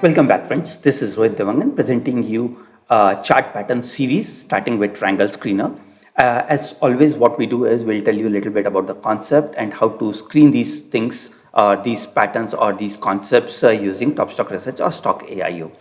Welcome back, friends. This is Rohit Devangan presenting you a chart pattern series starting with triangle screener. As always, what we do is we'll tell you a little bit about the concept and how to screen these things, these patterns or these concepts using TopStockResearch or Stock AIO.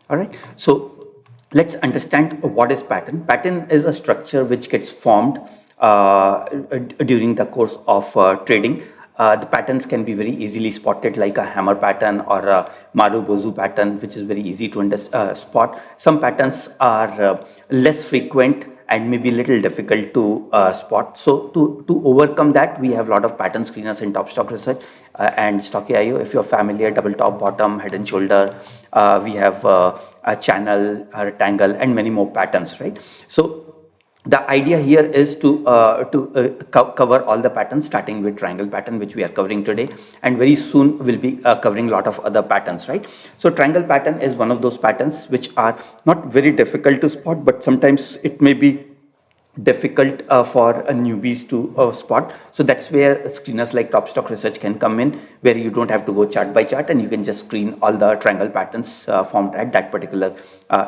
All right. So let's understand what is pattern. Pattern is a structure which gets formed during the course of trading. The patterns can be very easily spotted, like a hammer pattern or a Marubozu pattern, which is very easy to spot. Some patterns are less frequent and maybe a little difficult to spot. So to overcome that, we have a lot of pattern screeners in TopStockResearch and Stock AIO. If you're familiar, double top, bottom, head and shoulder, we have a channel, a rectangle, and many more patterns, right? So the idea here is to cover all the patterns, starting with triangle pattern, which we are covering today, and very soon we'll be covering a lot of other patterns, right? So triangle pattern is one of those patterns which are not very difficult to spot, but sometimes it may be difficult for newbies to spot. So that's where screeners like TopStockResearch can come in, where you don't have to go chart by chart and you can just screen all the triangle patterns formed at that particular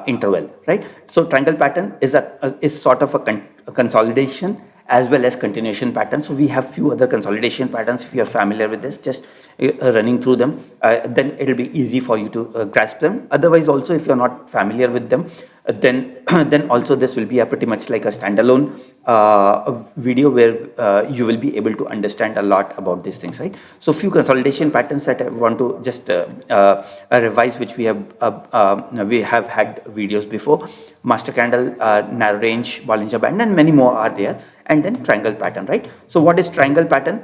interval, right? So triangle pattern is sort of a consolidation as well as continuation pattern. So we have few other consolidation patterns. If you are familiar with this, just running through them, then it'll be easy for you to grasp them. Otherwise, also if you're not familiar with them, then then also this will be a pretty much like a standalone video where you will be able to understand a lot about these things, right? So few consolidation patterns that I want to just revise, which we have had videos before: master candle, narrow range, Bollinger Band, and many more are there. And then triangle pattern, right? So what is triangle pattern?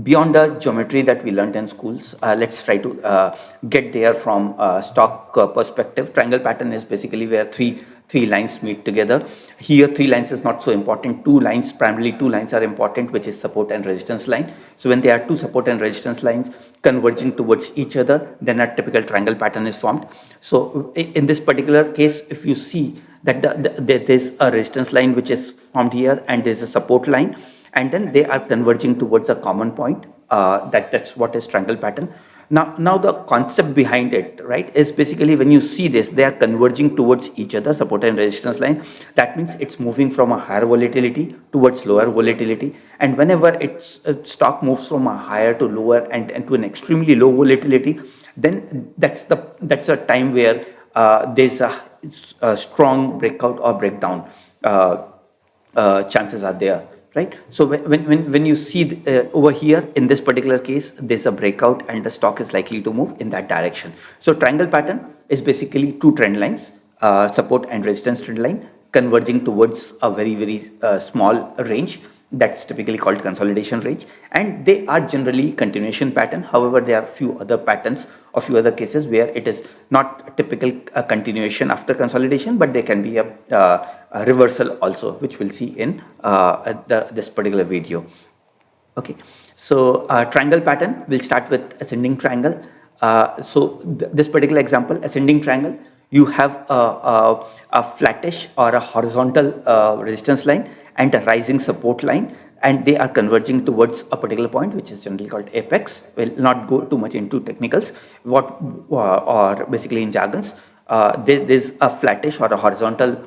Beyond the geometry that we learned in schools, let's try to get there from stock perspective. Triangle pattern is basically where three lines meet together. Here, three lines is not so important. Primarily two lines are important, which is support and resistance line. So when there are two support and resistance lines converging towards each other, then a typical triangle pattern is formed. So in this particular case, if you see that there's a resistance line which is formed here and there's a support line, and then they are converging towards a common point. That's what is triangle pattern. Now the concept behind it, right, is basically when you see this, they are converging towards each other, support and resistance line. That means it's moving from a higher volatility towards lower volatility. And whenever its stock moves from a higher to lower and to an extremely low volatility, then that's a time where there's a strong breakout or breakdown chances are there, right? So when you see over here in this particular case, there's a breakout and the stock is likely to move in that direction. So triangle pattern is basically two trend lines, support and resistance trend line, converging towards a very small range. That's typically called consolidation range, and they are generally continuation pattern. However, there are few other patterns or few other cases where it is not a typical continuation after consolidation, but there can be a reversal also, which we'll see in this particular video. Okay, so triangle pattern, we'll start with ascending triangle. This particular example, ascending triangle, you have a flattish or a horizontal resistance line and a rising support line, and they are converging towards a particular point, which is generally called apex. We'll not go too much into technicals, or basically in jargons. There's a flattish or a horizontal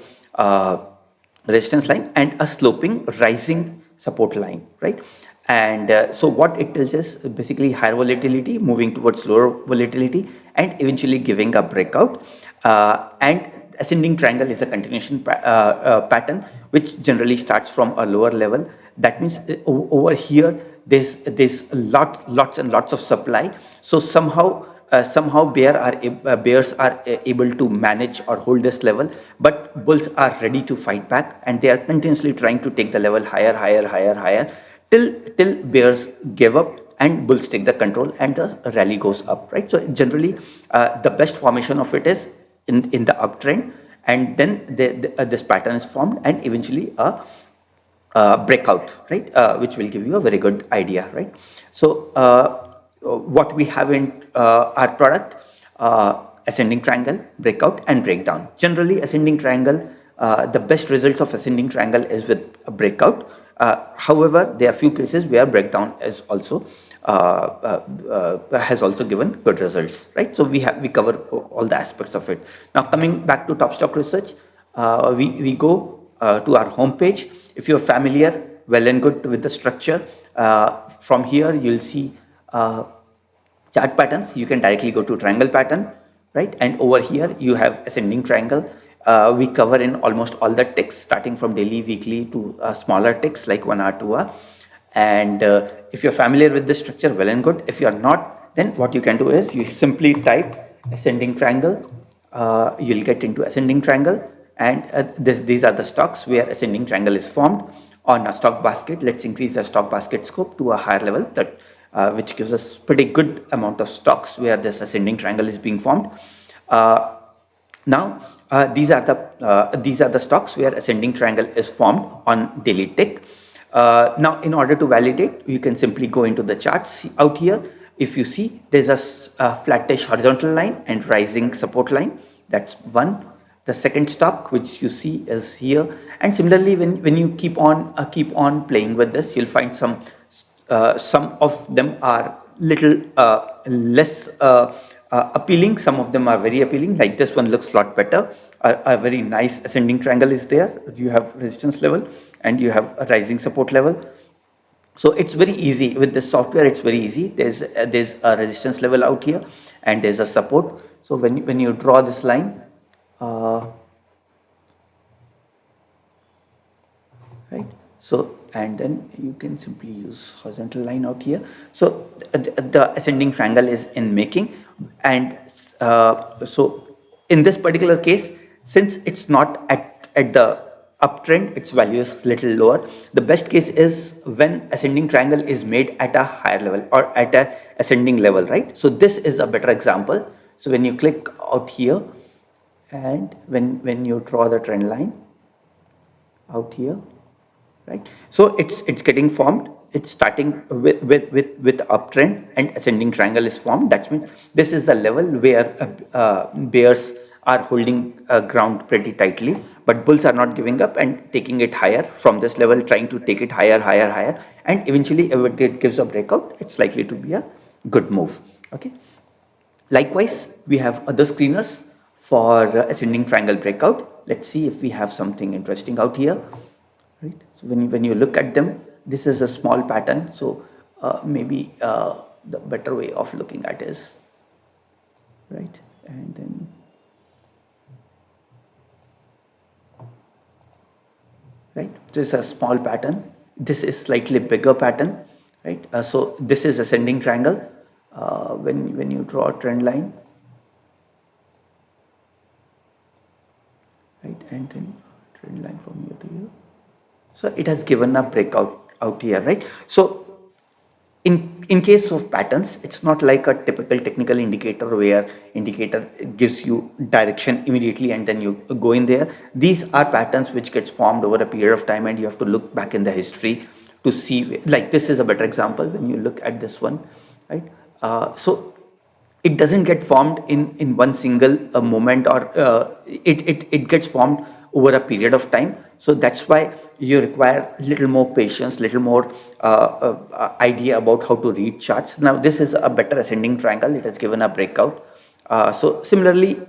resistance line and a sloping rising support line, right? And so what it tells is basically higher volatility moving towards lower volatility and eventually giving a breakout. And ascending triangle is a continuation pattern which generally starts from a lower level. That means over here there's lots and lots of supply. So somehow bears are able to manage or hold this level, but bulls are ready to fight back, and they are continuously trying to take the level higher till bears give up and bulls take the control and the rally goes up, right? So generally the best formation of it is in the uptrend, and then this pattern is formed and eventually a breakout, right? Which will give you a very good idea, right? So what we have in our product, ascending triangle, breakout and breakdown. Generally ascending triangle, the best results of ascending triangle is with a breakout. However, there are few cases where breakdown is also has also given good results, right? So we cover all the aspects of it. Now coming back to TopStockResearch, we go to our home page. If you're familiar, well and good with the structure, from here you'll see chart patterns. You can directly go to triangle pattern, right? And over here you have ascending triangle. We cover in almost all the ticks, starting from daily, weekly to smaller ticks like 1 hour, 2 hour. And if you're familiar with this structure, well and good. If you're not, then what you can do is you simply type ascending triangle. You'll get into ascending triangle, and these are the stocks where ascending triangle is formed on a stock basket. Let's increase the stock basket scope to a higher level, that which gives us pretty good amount of stocks where this ascending triangle is being formed. Now these are the stocks where ascending triangle is formed on daily tick. Now in order to validate, you can simply go into the charts out here. If you see, there's a flattish horizontal line and rising support line. That's one. The second stock which you see is here, and similarly when you keep on playing with this, you'll find some of them are little less appealing. Some of them are very appealing, like this one looks a lot better. A very nice ascending triangle is there. You have resistance level and you have a rising support level. So it's very easy with this software. It's very easy. There's a resistance level out here and there's a support. So when you draw this line, right, so and then you can simply use horizontal line out here. So the ascending triangle is in making, and so in this particular case, since it's not at the uptrend, its value is little lower. The best case is when ascending triangle is made at a higher level or at a ascending level, right? So this is a better example. So when you click out here and when you draw the trend line out here, right? So it's getting formed. It's starting with uptrend and ascending triangle is formed. That means this is the level where bears are holding ground pretty tightly, but bulls are not giving up and taking it higher from this level, trying to take it higher, and eventually if it gives a breakout, it's likely to be a good move. Okay. Likewise, we have other screeners for ascending triangle breakout. Let's see if we have something interesting out here. Right. So when you look at them, this is a small pattern. So maybe the better way of looking at is, right, and then right. This is a small pattern. This is slightly bigger pattern, right? So this is ascending triangle. When you draw a trend line, right, and then trend line from here to here. So it has given a breakout out here, right? So in case of patterns, it's not like a typical technical indicator where indicator gives you direction immediately and then you go in there. These are patterns which gets formed over a period of time, and you have to look back in the history to see. Like this is a better example when you look at this one, right? So it doesn't get formed in one single moment, or it gets formed over a period of time. So that's why you require little more patience, little more idea about how to read charts. Now this is a better ascending triangle. It has given a breakout. So similarly,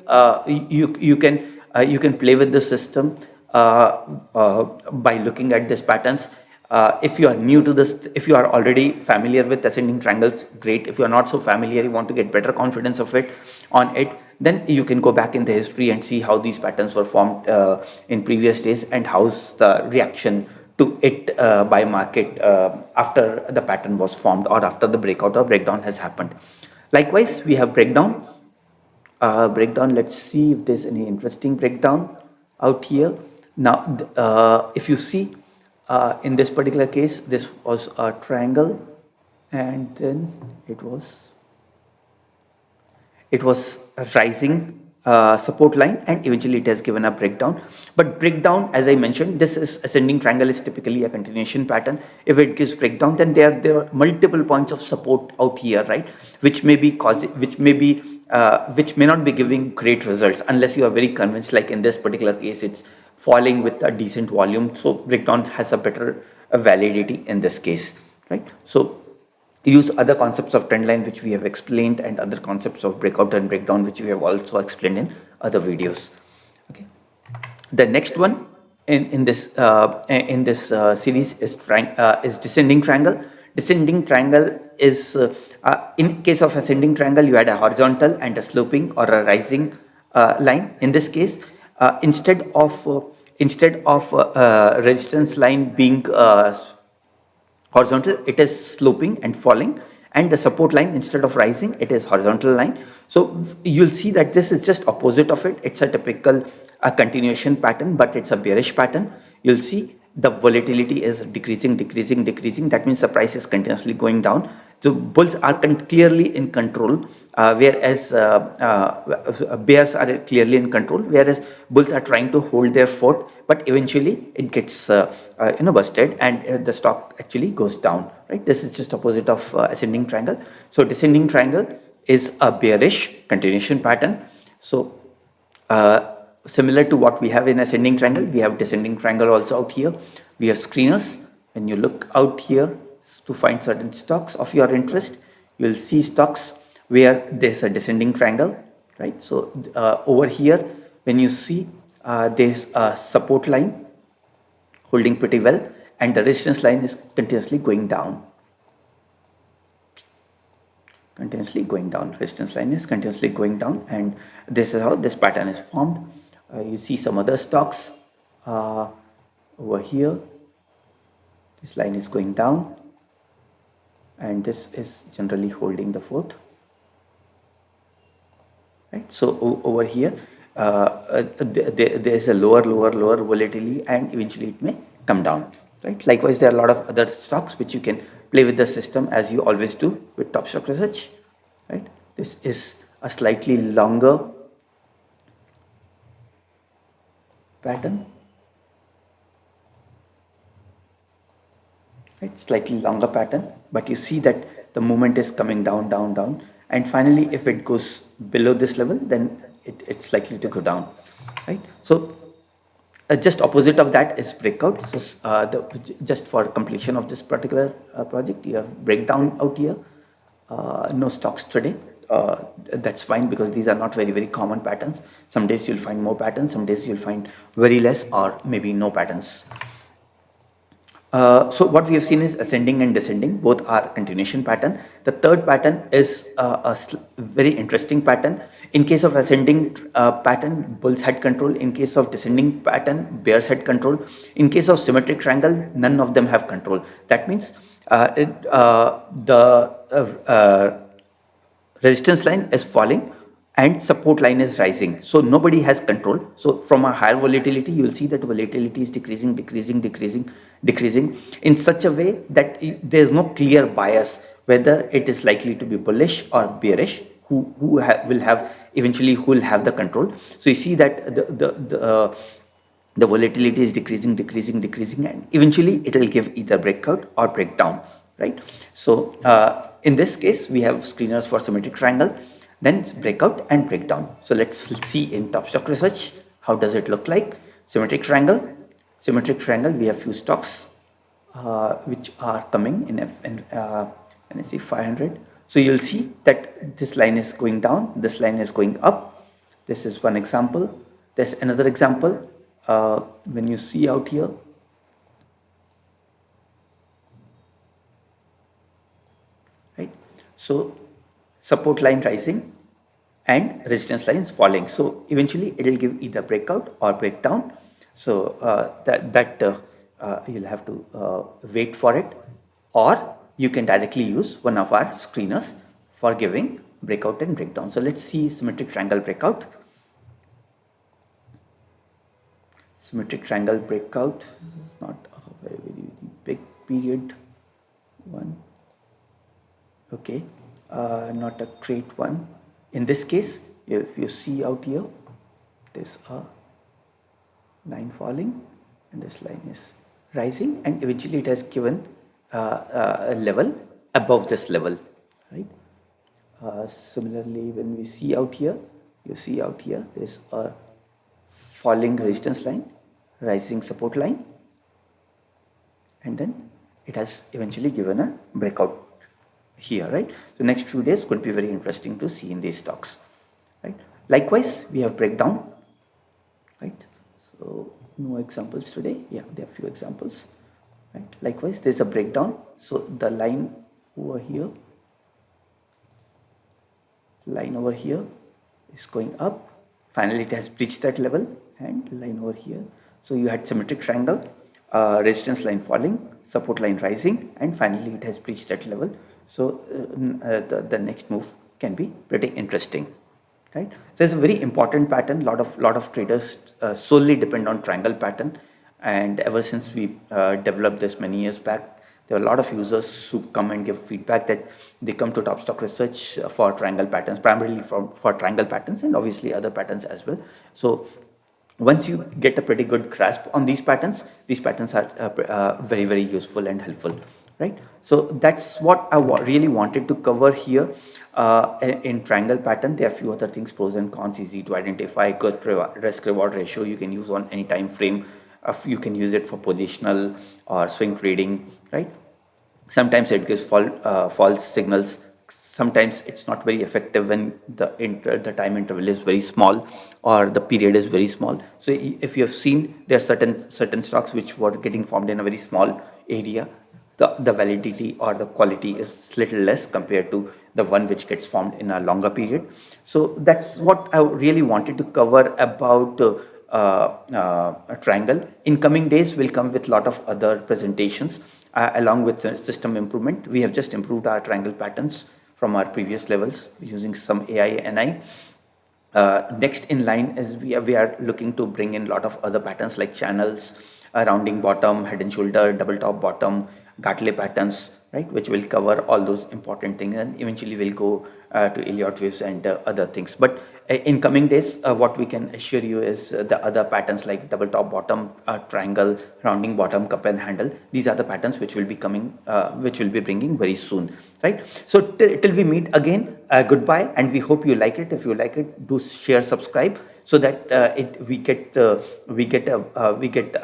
you can play with the system by looking at these patterns. If you are new to this, if you are already familiar with ascending triangles, great. If you are not so familiar, you want to get better confidence of it, then you can go back in the history and see how these patterns were formed in previous days and how's the reaction to it by market after the pattern was formed or after the breakout or breakdown has happened. Likewise, we have breakdown. Let's see if there's any interesting breakdown out here. Now, if you see, in this particular case, this was a triangle, and then it was a rising support line, and eventually it has given a breakdown. But breakdown, as I mentioned, this is ascending triangle is typically a continuation pattern. If it gives breakdown, then there are multiple points of support out here, right? Which may not be giving great results unless you are very convinced. Like in this particular case, it's falling with a decent volume, so breakdown has a better a validity in this case, right? So use other concepts of trend line which we have explained, and other concepts of breakout and breakdown which we have also explained in other videos. Okay. The next one in this series is descending triangle. Descending triangle is in case of ascending triangle, you had a horizontal and a sloping or a rising line. In this case, instead of resistance line being horizontal, it is sloping and falling, and the support line, instead of rising, it is horizontal line. So you'll see that this is just opposite of it. It's a typical continuation pattern, but it's a bearish pattern. You'll see the volatility is decreasing, decreasing, decreasing. That means the price is continuously going down. So bulls are clearly in control, whereas bears are clearly in control, whereas bulls are trying to hold their fort, but eventually it gets busted, and the stock actually goes down, right? This is just opposite of ascending triangle. So descending triangle is a bearish continuation pattern. So similar to what we have in ascending triangle, we have descending triangle also out here. We have screeners. When you look out here to find certain stocks of your interest, you will see stocks where there's a descending triangle, right? So over here, when you see there's a support line holding pretty well, and the resistance line is continuously going down. Resistance line is continuously going down, and this is how this pattern is formed. You see some other stocks over here. This line is going down, and this is generally holding the fort, right? So over here, there is a lower volatility, and eventually it may come down, right? Likewise, there are a lot of other stocks which you can play with the system, as you always do with TopStockResearch, right? This is a slightly longer pattern, right? Slightly longer pattern, but you see that the movement is coming down, down, down, and finally if it goes below this level, then it's likely to go down, right? So just opposite of that is breakout. So just for completion of this particular project, you have breakdown out here. No stocks today. That's fine, because these are not very common patterns. Some days you'll find more patterns, some days you'll find very less or maybe no patterns. So what we have seen is ascending and descending, both are continuation pattern. The third pattern is a very interesting pattern. In case of ascending pattern, bulls had control. In case of descending pattern, bears had control. In case of symmetric triangle, none of them have control. That means the resistance line is falling and support line is rising, so nobody has control. So from a higher volatility, you will see that volatility is decreasing in such a way that there is no clear bias whether it is likely to be bullish or bearish. Who will have the control. So you see that the volatility is decreasing, and eventually it will give either breakout or breakdown, right? So in this case, we have screeners for symmetric triangle, then breakout and breakdown. So let's see in TopStockResearch how does it look like. Symmetric triangle, we have few stocks which are coming in NSE 500. So you'll see that this line is going down, this line is going up. This is one example. There's another example. When you see out here, right? So support line rising and resistance lines falling. So eventually it will give either breakout or breakdown. So you'll have to wait for it, or you can directly use one of our screeners for giving breakout and breakdown. So let's see symmetric triangle breakout. Symmetric triangle breakout is not a very big period one. Okay, not a great one. In this case, if you see out here, there's a line falling and this line is rising, and eventually it has given a level above this level, right? Similarly, when we see out here, you see out here there's a falling resistance line, rising support line, and then it has eventually given a breakout here, right? So next few days could be very interesting to see in these stocks, right? Likewise, we have breakdown, right? So no examples today. Yeah, there are few examples, right? Likewise, there's a breakdown. So the line over here is going up. Finally, it has breached that level, and line over here. So you had symmetric triangle, resistance line falling, support line rising, and finally it has breached that level. So the next move can be pretty interesting, right? So it's a very important pattern. Lot of traders solely depend on triangle pattern, and ever since we developed this many years back, there are a lot of users who come and give feedback that they come to Top Stock Research for triangle patterns, primarily for triangle patterns and obviously other patterns as well. So once you get a pretty good grasp on these patterns are very, very useful and helpful, right? So that's what I really wanted to cover here. In triangle pattern, there are a few other things, pros and cons, easy to identify, good risk reward ratio you can use on any time frame. You can use it for positional or swing trading, right? Sometimes it gives false signals. Sometimes it's not very effective when the time interval is very small or the period is very small. So if you have seen, there are certain stocks which were getting formed in a very small area, the validity or the quality is little less compared to the one which gets formed in a longer period. So that's what I really wanted to cover about a triangle. In coming days, we'll come with a lot of other presentations along with system improvement. We have just improved our triangle patterns from our previous levels using some AI NI. Next in line is we are looking to bring in a lot of other patterns like channels, rounding bottom, head and shoulder, double top bottom, Gartley patterns, right, which will cover all those important things, and eventually we'll go to Elliott waves and other things. But in coming days, what we can assure you is the other patterns like double top bottom, triangle, rounding bottom, cup and handle. These are the patterns which will be coming, which will be bringing very soon, right? So till we meet again, goodbye, and we hope you like it. If you like it, do share, subscribe, so that we get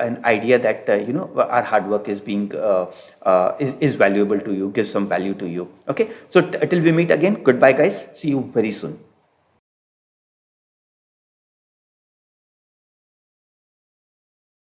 an idea that our hard work is being is valuable to you, gives some value to you. Okay, so till we meet again, goodbye guys, see you very soon.